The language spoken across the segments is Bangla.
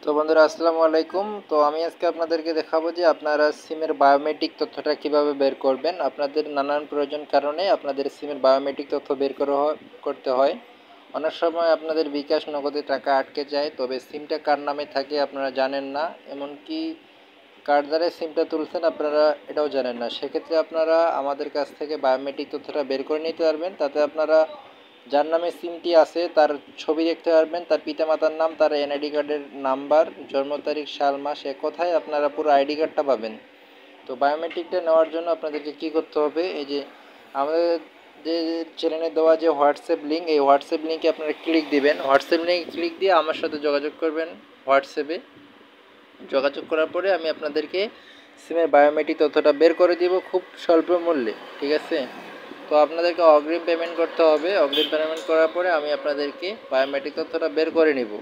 তো বন্ধুরা আসসালামু আলাইকুম। তো আমি আজকে আপনাদেরকে দেখাবো যে আপনারা সিমের বায়োমেট্রিক তথ্যটা কিভাবে বের করবেন। আপনাদের নানান প্রয়োজন কারণে আপনাদের সিমের বায়োমেট্রিক তথ্য বের করতে হয়। অনেক সময় আপনাদের বিকাশ নগদে টাকা আটকে যায়, তবে সিমটা কার নামে থাকে আপনারা জানেন না, এমনকি কার দ্বারা সিমটা তুলছেন আপনারা এটাও জানেন না। সেক্ষেত্রে আপনারা আমাদের কাছ থেকে বায়োমেট্রিক তথ্যটা বের করে নিতে পারবেন। তাতে আপনারা যার নামে সিমটি আছে তার ছবি দেখতে পারবেন, তার পিতামাতার নাম, তার এনআইডি কার্ডের নাম্বার, জন্ম তারিখ, সাল, মাস, এক কথায় আপনারা পুরো আইডি কার্ডটা পাবেন। তো বায়োমেট্রিকটা নেওয়ার জন্য আপনাদেরকে কি করতে হবে, এই যে আমাদের যে চ্যানেলে দেওয়া যে হোয়াটসঅ্যাপ লিঙ্ক, এই হোয়াটসঅ্যাপ লিঙ্কে আপনারা ক্লিক দিবেন। হোয়াটসঅ্যাপ লিঙ্কে ক্লিক দিয়ে আমার সাথে যোগাযোগ করবেন। হোয়াটসঅ্যাপে যোগাযোগ করার পরে আমি আপনাদেরকে সিমের বায়োমেট্রিক তথ্যটা বের করে দিব খুব স্বল্প মূল্যে, ঠিক আছে? তো আপনাদেরকে অগ্রিম পেমেন্ট করতে হবে। অগ্রিম পেমেন্ট করার পরে আমি আপনাদেরকে বায়োমেট্রিক তথ্যটা বের করে নিব,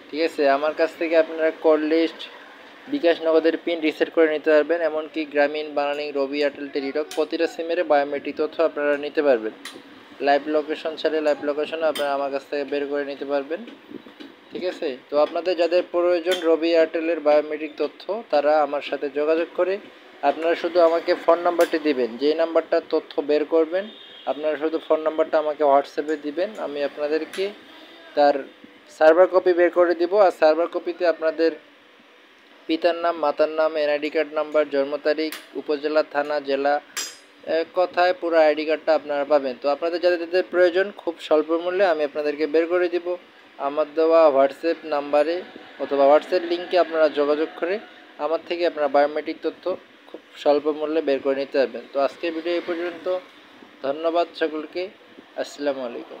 ঠিক আছে? আমার কাছ থেকে আপনারা কোড লিস্ট, বিকাশ নগদের পিন রিসেট করে নিতে পারবেন, এমনকি গ্রামীণ, বানানি, রবি, এয়ারটেল, টেলিটক প্রতিটা সিমের বায়োমেট্রিক তথ্য আপনারা নিতে পারবেন। লাইভ লোকেশন ছাড়ে লাইভ লোকেশনও আপনারা আমার কাছ থেকে বের করে নিতে পারবেন, ঠিক আছে? তো আপনাদের যাদের প্রয়োজন রবি এয়ারটেলের বায়োমেট্রিক তথ্য, তারা আমার সাথে যোগাযোগ করে আপনারা শুধু আমাকে ফোন নাম্বারটি দিবেন, যেই নাম্বারটা তথ্য বের করবেন আপনারা শুধু ফোন নাম্বারটা আমাকে হোয়াটসঅ্যাপে দিবেন। আমি আপনাদেরকে তার সার্ভার কপি বের করে দিব। আর সার্ভার কপিতে আপনাদের পিতার নাম, মাতার নাম, এনআইডি কার্ড নাম্বার, জন্ম তারিখ, উপজেলা, থানা, জেলা, এক কথায় পুরো আইডি কার্ডটা আপনারা পাবেন। তো আপনাদের যাদের প্রয়োজন খুব স্বল্প মূল্যে আমি আপনাদেরকে বের করে দিব। আমার দেওয়া হোয়াটসঅ্যাপ নাম্বারে অথবা হোয়াটসঅ্যাপ লিঙ্কে আপনারা যোগাযোগ করে আমার থেকে আপনারা বায়োমেট্রিক তথ্য খুব স্বল্প মূল্যে বের করে নিতে পারবেন। তো আজকের ভিডিও এই পর্যন্ত। ধন্যবাদ সকলকে। আসসালামু আলাইকুম।